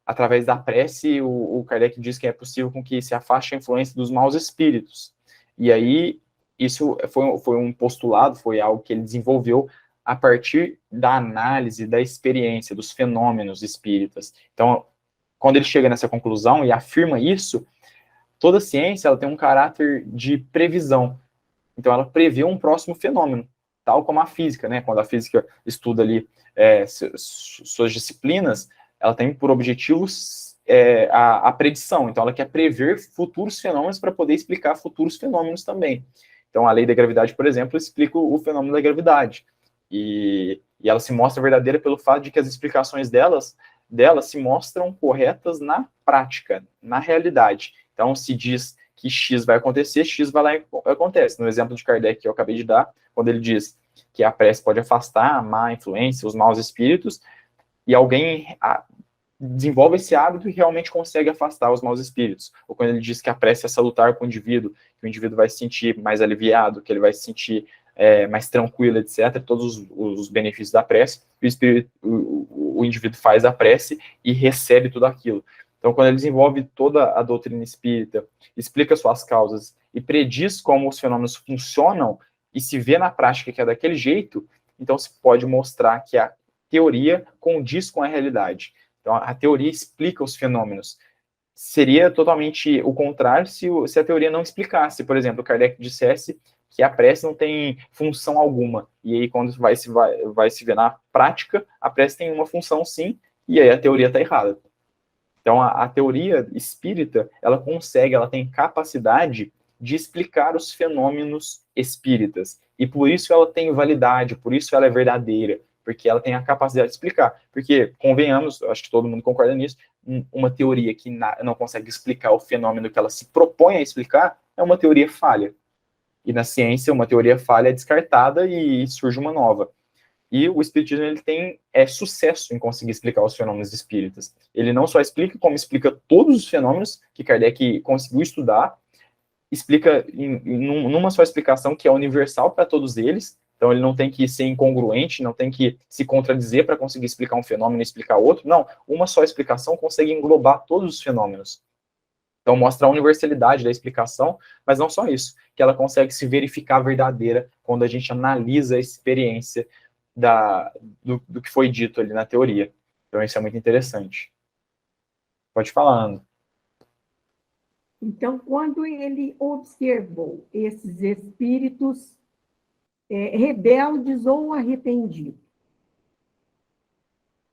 através da prece, o Kardec diz que é possível com que se afaste a influência dos maus espíritos. E aí, isso foi um postulado, foi algo que ele desenvolveu a partir da análise, da experiência, dos fenômenos espíritas. Então, quando ele chega nessa conclusão e afirma isso, toda ciência ela tem um caráter de previsão. Então, ela prevê um próximo fenômeno, tal como a física, né? Quando a física estuda ali suas disciplinas, ela tem por objetivos a predição. Então, ela quer prever futuros fenômenos para poder explicar futuros fenômenos também. Então, a lei da gravidade, por exemplo, explica o fenômeno da gravidade. E ela se mostra verdadeira pelo fato de que as explicações dela se mostram corretas na prática, na realidade. Então, se diz que X vai acontecer, X vai lá e acontece. No exemplo de Kardec que eu acabei de dar, quando ele diz que a prece pode afastar a má influência, os maus espíritos, e alguém desenvolve esse hábito e realmente consegue afastar os maus espíritos. Ou quando ele diz que a prece é salutar para o indivíduo, que o indivíduo vai se sentir mais aliviado, que ele vai se sentir mais tranquilo, etc., todos os benefícios da prece, o indivíduo faz a prece e recebe tudo aquilo. Então, quando ele desenvolve toda a doutrina espírita, explica suas causas e prediz como os fenômenos funcionam e se vê na prática que é daquele jeito, então se pode mostrar que a teoria condiz com a realidade. Então, a teoria explica os fenômenos. Seria totalmente o contrário se a teoria não explicasse. Por exemplo, Kardec dissesse que a prece não tem função alguma. E aí, quando vai se ver na prática, a prece tem uma função sim, e aí a teoria está errada. Então, a teoria espírita, ela tem capacidade de explicar os fenômenos espíritas. E por isso ela tem validade, por isso ela é verdadeira, porque ela tem a capacidade de explicar. Porque, convenhamos, acho que todo mundo concorda nisso, uma teoria que não consegue explicar o fenômeno que ela se propõe a explicar é uma teoria falha. E na ciência, uma teoria falha é descartada e surge uma nova. E o espiritismo ele tem sucesso em conseguir explicar os fenômenos espíritas. Ele não só explica, como explica todos os fenômenos que Kardec conseguiu estudar, explica numa só explicação que é universal para todos eles. Então ele não tem que ser incongruente, não tem que se contradizer para conseguir explicar um fenômeno e explicar outro. Não, uma só explicação consegue englobar todos os fenômenos. Então mostra a universalidade da explicação, mas não só isso, que ela consegue se verificar verdadeira quando a gente analisa a experiência do que foi dito ali na teoria. Então isso é muito interessante. Pode falar, Ana. Então, quando ele observou esses espíritos rebeldes ou arrependidos,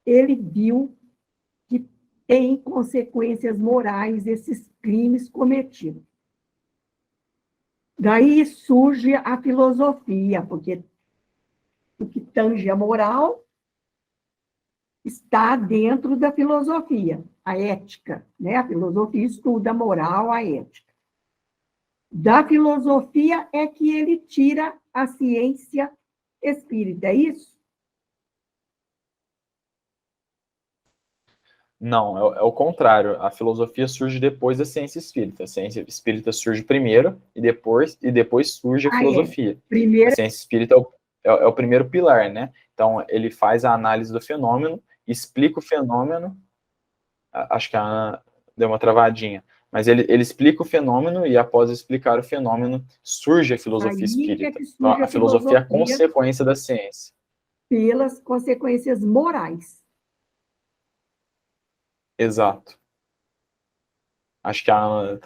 ele viu que tem consequências morais esses crimes cometidos. Daí surge a filosofia, porque o que tange a moral está dentro da filosofia, a ética, né? A filosofia estuda a moral, a ética. Da filosofia é que ele tira a ciência espírita, é isso? Não, é o contrário. A filosofia surge depois da ciência espírita. A ciência espírita surge primeiro e depois surge a filosofia. Primeiro... A ciência espírita é o primeiro pilar, né? Então, ele faz a análise do fenômeno, explica o fenômeno. Acho que a Ana deu uma travadinha. Mas ele explica o fenômeno e, após explicar o fenômeno, surge a filosofia espírita. Então, a filosofia é a consequência da ciência. Pelas consequências morais. Exato. Acho que a Ana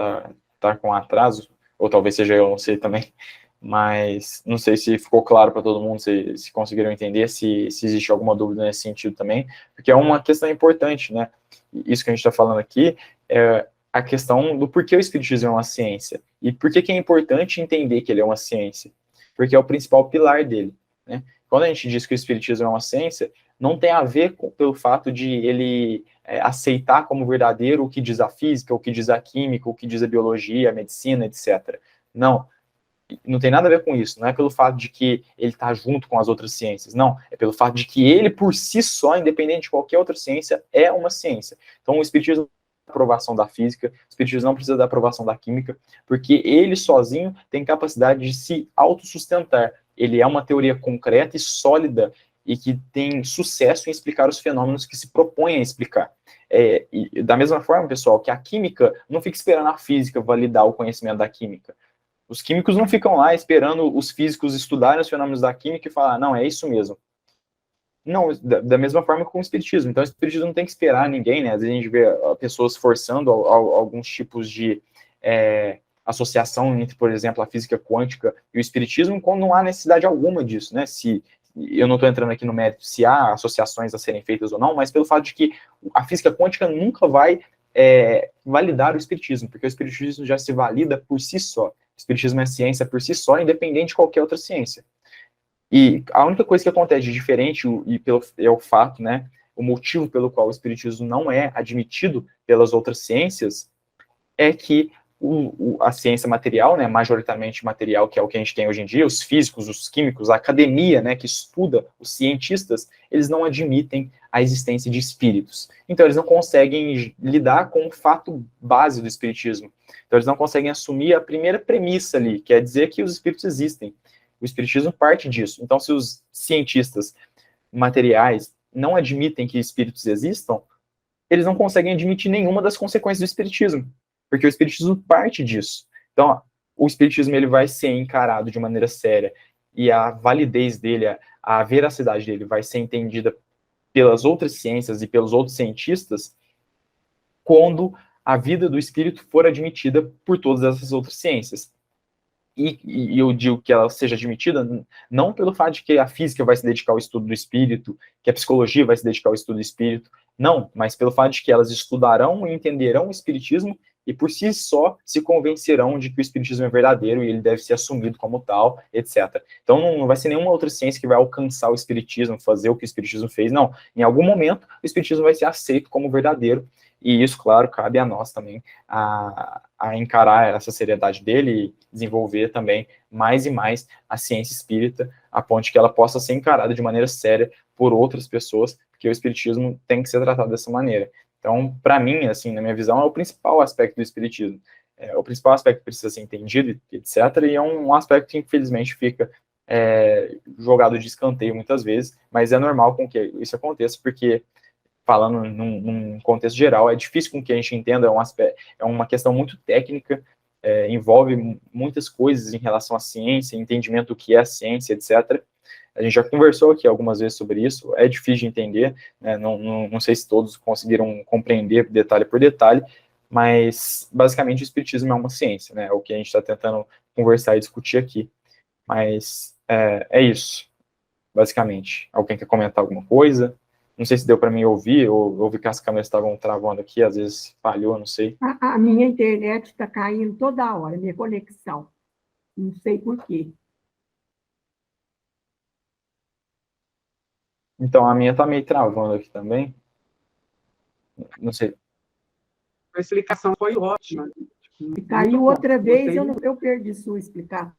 tá com atraso, ou talvez seja eu, não sei também, mas não sei se ficou claro para todo mundo, se conseguiram entender, se existe alguma dúvida nesse sentido também, porque é uma questão importante, né? Isso que a gente está falando aqui é a questão do porquê o espiritismo é uma ciência, e por que é importante entender que ele é uma ciência, porque é o principal pilar dele, né? Quando a gente diz que o espiritismo é uma ciência, não tem a ver pelo fato de ele aceitar como verdadeiro o que diz a física, o que diz a química, o que diz a biologia, a medicina, etc. Não tem nada a ver com isso. Não é pelo fato de que ele está junto com as outras ciências. Não, é pelo fato de que ele, por si só, independente de qualquer outra ciência, é uma ciência. Então, o espiritismo não precisa da aprovação da física, o espiritismo não precisa da aprovação da química, porque ele sozinho tem capacidade de se autossustentar. Ele é uma teoria concreta e sólida e que tem sucesso em explicar os fenômenos que se propõem a explicar. E da mesma forma, pessoal, que a química não fica esperando a física validar o conhecimento da química. Os químicos não ficam lá esperando os físicos estudarem os fenômenos da química e falar, não, é isso mesmo. Não, da mesma forma com o espiritismo. Então, o espiritismo não tem que esperar ninguém, né? Às vezes a gente vê pessoas forçando alguns tipos de associação entre, por exemplo, a física quântica e o espiritismo, quando não há necessidade alguma disso, né? Eu não estou entrando aqui no mérito se há associações a serem feitas ou não, mas pelo fato de que a física quântica nunca vai validar o espiritismo, porque o espiritismo já se valida por si só. O espiritismo é ciência por si só, independente de qualquer outra ciência. E a única coisa que acontece de diferente é o fato, né, o motivo pelo qual o espiritismo não é admitido pelas outras ciências é que a ciência material, né, majoritariamente material, que é o que a gente tem hoje em dia, os físicos, os químicos, a academia, né, que estuda os cientistas, eles não admitem a existência de espíritos. Então, eles não conseguem lidar com o fato base do espiritismo. Então, eles não conseguem assumir a primeira premissa ali, que é dizer que os espíritos existem. O espiritismo parte disso. Então, se os cientistas materiais não admitem que espíritos existam, eles não conseguem admitir nenhuma das consequências do espiritismo, porque o espiritismo parte disso. Então, o espiritismo ele vai ser encarado de maneira séria e a validez dele, a veracidade dele vai ser entendida pelas outras ciências e pelos outros cientistas quando a vida do espírito for admitida por todas essas outras ciências. e eu digo que ela seja admitida não pelo fato de que a física vai se dedicar ao estudo do espírito, que a psicologia vai se dedicar ao estudo do espírito, não, mas pelo fato de que elas estudarão e entenderão o espiritismo e por si só se convencerão de que o espiritismo é verdadeiro e ele deve ser assumido como tal, etc. Então não vai ser nenhuma outra ciência que vai alcançar o espiritismo, fazer o que o espiritismo fez, não. Em algum momento o espiritismo vai ser aceito como verdadeiro e isso, claro, cabe a nós também a encarar essa seriedade dele e desenvolver também mais e mais a ciência espírita, a ponto de que ela possa ser encarada de maneira séria por outras pessoas, porque o espiritismo tem que ser tratado dessa maneira. Então, para mim, assim, na minha visão, é o principal aspecto do espiritismo. É o principal aspecto que precisa ser entendido, etc. E é um aspecto que, infelizmente, fica jogado de escanteio muitas vezes, mas é normal com que isso aconteça, porque falando num contexto geral, é difícil com que a gente entenda, é uma questão muito técnica, envolve muitas coisas em relação à ciência, entendimento do que é a ciência, etc. A gente já conversou aqui algumas vezes sobre isso, é difícil de entender, né? Não sei se todos conseguiram compreender detalhe por detalhe, mas basicamente o espiritismo é uma ciência, né? É o que a gente está tentando conversar e discutir aqui. Mas é isso, basicamente. Alguém quer comentar alguma coisa? Não sei se deu para mim ouvir, ou ouvi que as câmeras estavam travando aqui, às vezes falhou, não sei. A minha internet está caindo toda hora, minha conexão. Não sei por quê. Então, a minha tá meio travando aqui também. Não sei. A explicação foi ótima. Se caiu outra vez, eu perdi sua explicação.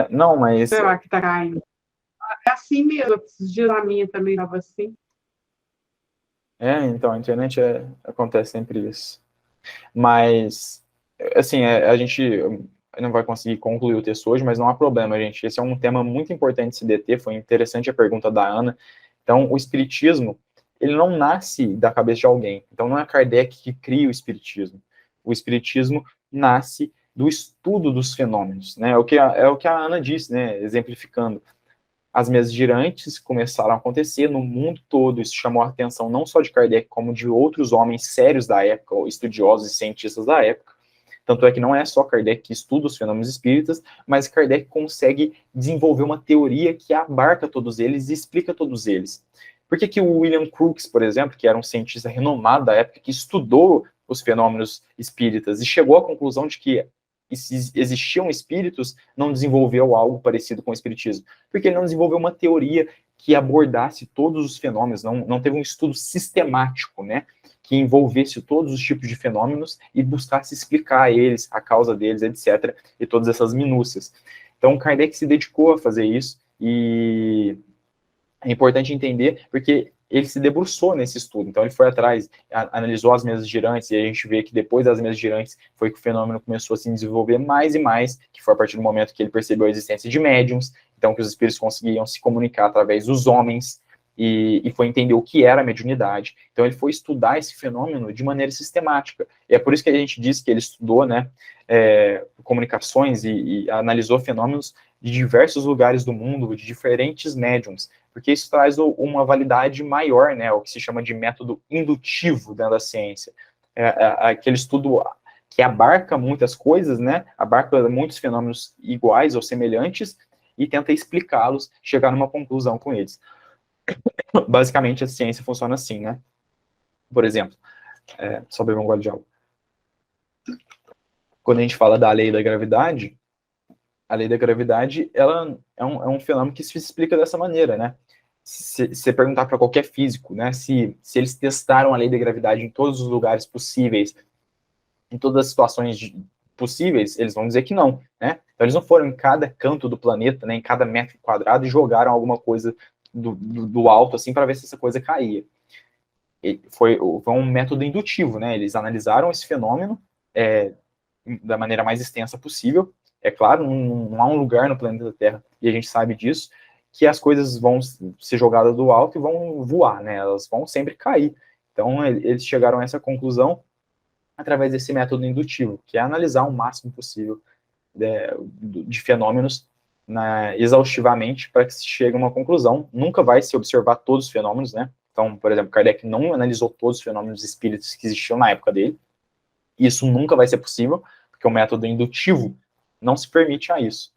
Não, mas... Será que está caindo? É assim mesmo, esses dias a minha também estava assim. Então, a internet acontece sempre isso. Mas, assim, a gente não vai conseguir concluir o texto hoje, mas não há problema, gente. Esse é um tema muito importante de se deter, foi interessante a pergunta da Ana. Então, o espiritismo, ele não nasce da cabeça de alguém. Então, não é Kardec que cria o espiritismo. O espiritismo nasce do estudo dos fenômenos, né? É o que a Ana disse, né? Exemplificando. As mesas girantes começaram a acontecer no mundo todo, isso chamou a atenção não só de Kardec, como de outros homens sérios da época, ou estudiosos e cientistas da época. Tanto é que não é só Kardec que estuda os fenômenos espíritas, mas Kardec consegue desenvolver uma teoria que abarca todos eles e explica todos eles. Por que o William Crookes, por exemplo, que era um cientista renomado da época, que estudou os fenômenos espíritas e chegou à conclusão de que existiam espíritos, não desenvolveu algo parecido com o espiritismo? Porque ele não desenvolveu uma teoria que abordasse todos os fenômenos, não teve um estudo sistemático, né, que envolvesse todos os tipos de fenômenos e buscasse explicar eles, a causa deles, etc., e todas essas minúcias. Então, Kardec se dedicou a fazer isso, e é importante entender, porque ele se debruçou nesse estudo, então ele foi atrás, analisou as mesas girantes, e a gente vê que depois das mesas girantes foi que o fenômeno começou a se desenvolver mais e mais, que foi a partir do momento que ele percebeu a existência de médiums, então que os espíritos conseguiam se comunicar através dos homens, e foi entender o que era a mediunidade. Então ele foi estudar esse fenômeno de maneira sistemática, e é por isso que a gente diz que ele estudou, né, comunicações e analisou fenômenos de diversos lugares do mundo, de diferentes médiums, porque isso traz uma validade maior, né, o que se chama de método indutivo dentro da ciência. Aquele estudo que abarca muitas coisas, né, abarca muitos fenômenos iguais ou semelhantes e tenta explicá-los, chegar numa conclusão com eles. Basicamente, a ciência funciona assim, né? Por exemplo, só beber um gole de água. Quando a gente fala da lei da gravidade, a lei da gravidade, ela é um fenômeno que se explica dessa maneira, né? Se você perguntar para qualquer físico, né, se eles testaram a lei da gravidade em todos os lugares possíveis, em todas as situações possíveis, eles vão dizer que não, né? Então, eles não foram em cada canto do planeta, né, em cada metro quadrado, e jogaram alguma coisa do alto, assim, para ver se essa coisa caía. Foi um método indutivo, né? Eles analisaram esse fenômeno da maneira mais extensa possível. É claro, não há um lugar no planeta Terra, e a gente sabe disso, que as coisas vão ser jogadas do alto e vão voar, né? Elas vão sempre cair. Então, eles chegaram a essa conclusão através desse método indutivo, que é analisar o máximo possível de fenômenos, né, exaustivamente, para que se chegue a uma conclusão. Nunca vai se observar todos os fenômenos, né? Então, por exemplo, Kardec não analisou todos os fenômenos espíritos que existiam na época dele, Isso nunca vai ser possível, porque o método indutivo não se permite a isso.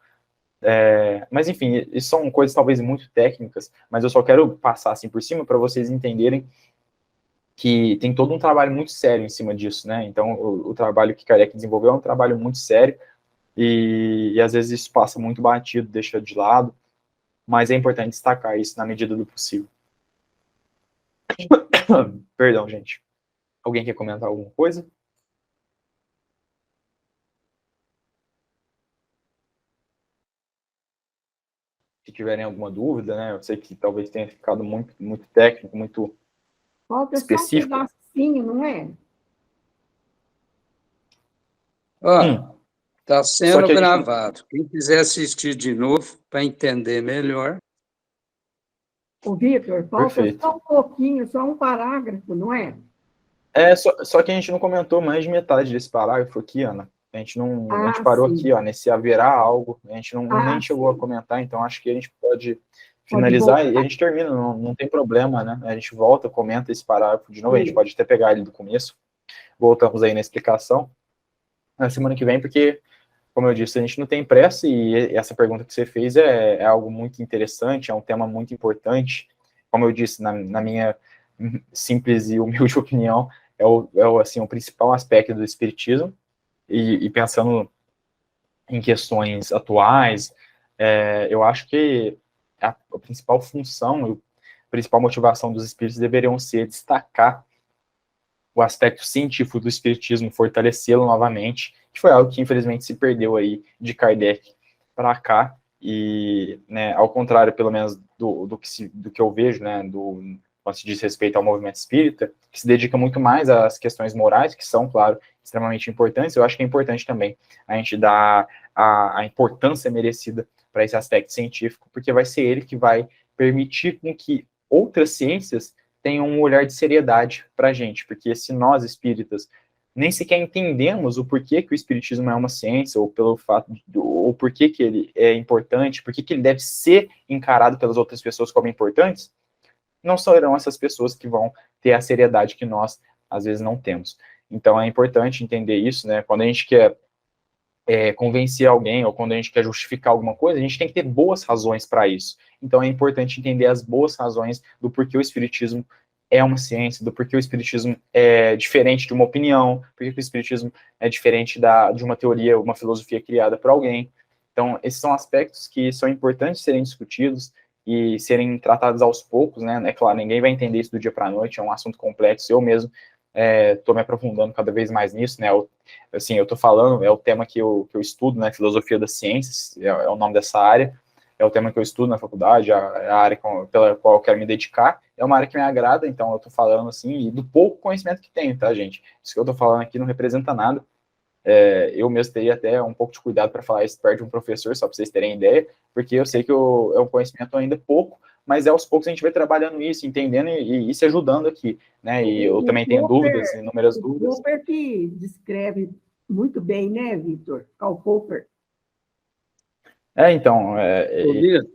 Mas, enfim, isso são coisas talvez muito técnicas, mas eu só quero passar assim por cima para vocês entenderem que tem todo um trabalho muito sério em cima disso, né? Então, o trabalho que Kardec desenvolveu é um trabalho muito sério, e às vezes isso passa muito batido, deixa de lado, mas é importante destacar isso na medida do possível. Perdão, gente. Alguém quer comentar alguma coisa? Se tiverem alguma dúvida, né? Eu sei que talvez tenha ficado muito, muito técnico, muito Falta só um específico. pedacinho, não é? Ó, está Só sendo que a gente... gravado. Quem quiser assistir de novo, para entender melhor. Ô, Vitor, falta Perfeito. só um pouquinho, só um parágrafo, não é? Só que a gente não comentou mais de metade desse parágrafo aqui, Ana. A gente parou Sim. aqui, ó, nesse haverá algo. A gente nem chegou a Sim. comentar, então acho que a gente pode Pode finalizar e a voltar. gente termina, não tem problema, né? A gente volta, comenta esse parágrafo de novo, a gente Sim. pode até pegar ele do começo. Voltamos aí na explicação na semana que vem, porque, como eu disse, a gente não tem pressa e essa pergunta que você fez é algo muito interessante, é um tema muito importante. Como eu disse, na minha simples e humilde opinião, assim, o principal aspecto do espiritismo, e pensando em questões atuais, eu acho que a principal função, a principal motivação dos espíritos deveriam ser destacar o aspecto científico do espiritismo, fortalecê-lo novamente, que foi algo que infelizmente se perdeu aí de Kardec para cá, e, né, ao contrário, pelo menos, do que eu vejo, né, quando se diz respeito ao movimento espírita, que se dedica muito mais às questões morais, que são, claro, extremamente importantes. Eu acho que é importante também a gente dar a importância merecida para esse aspecto científico, porque vai ser ele que vai permitir com que outras ciências tenham um olhar de seriedade para a gente, porque se nós espíritas nem sequer entendemos o porquê que o espiritismo é uma ciência, ou pelo fato ou porquê que ele é importante, porquê que ele deve ser encarado pelas outras pessoas como importantes, não serão essas pessoas que vão ter a seriedade que nós, às vezes, não temos. Então, é importante entender isso, né? Quando a gente quer convencer alguém, ou quando a gente quer justificar alguma coisa, a gente tem que ter boas razões para isso. Então, é importante entender as boas razões do porquê o espiritismo é uma ciência, do porquê o espiritismo é diferente de uma opinião, porquê o espiritismo é diferente de uma teoria, uma filosofia criada por alguém. Então, esses são aspectos que são importantes serem discutidos e serem tratados aos poucos, né? É claro, ninguém vai entender isso do dia para a noite, é um assunto complexo. Eu mesmo estou me aprofundando cada vez mais nisso, né? Assim, eu estou falando, é o tema que eu estudo, né? Filosofia das ciências, é o nome dessa área, é o tema que eu estudo na faculdade, a área pela qual eu quero me dedicar, é uma área que me agrada, então eu estou falando assim, e do pouco conhecimento que tenho, tá, gente? Isso que eu estou falando aqui não representa nada. Eu mesmo teria até um pouco de cuidado para falar isso perto de um professor, só para vocês terem ideia, porque eu sei que é um conhecimento ainda pouco, mas aos poucos a gente vai trabalhando isso, entendendo e se ajudando aqui, né? E eu também tenho dúvidas, inúmeras dúvidas. O Popper que descreve muito bem, né, Vitor? Karl Popper. Então,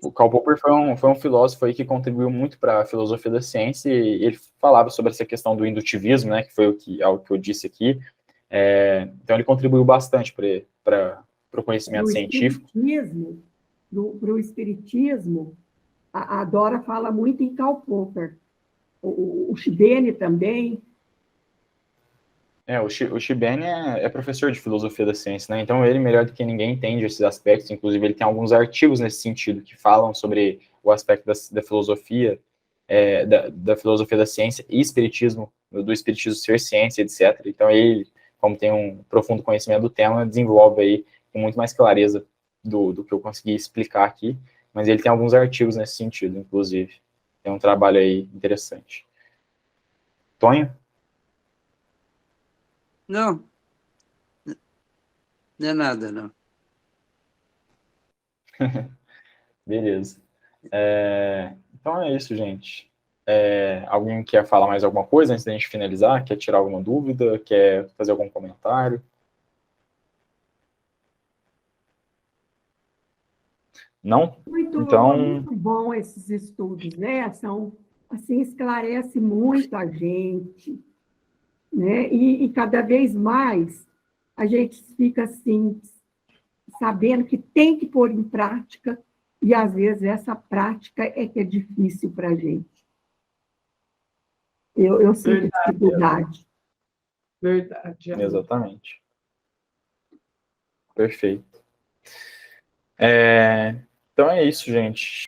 o Karl Popper foi um filósofo aí que contribuiu muito para a filosofia da ciência, e ele falava sobre essa questão do indutivismo, né, que foi algo que eu disse aqui. Então, ele contribuiu bastante para o conhecimento científico. Para o espiritismo, a Dora fala muito em Karl Popper. O Chibene também. O Chibene é professor de filosofia da ciência, né? Então ele, melhor do que ninguém, entende esses aspectos. Inclusive, ele tem alguns artigos nesse sentido que falam sobre o aspecto da filosofia, da filosofia da ciência e espiritismo, do espiritismo ser ciência, etc. Então ele, como tem um profundo conhecimento do tema, desenvolve aí com muito mais clareza do que eu consegui explicar aqui. Mas ele tem alguns artigos nesse sentido, inclusive. Tem um trabalho aí interessante. Tonho? Não, não é nada, não. Beleza. Então é isso, gente. Alguém quer falar mais alguma coisa antes da gente finalizar? Quer tirar alguma dúvida? Quer fazer algum comentário? Não? Então, Muito bom esses estudos, né? Assim, esclarece muito a gente. né? E cada vez mais a gente fica assim, sabendo que tem que pôr em prática, e às vezes essa prática é que é difícil para a gente. Eu sinto dificuldade. Verdade. Exatamente. Perfeito. Então é isso, gente.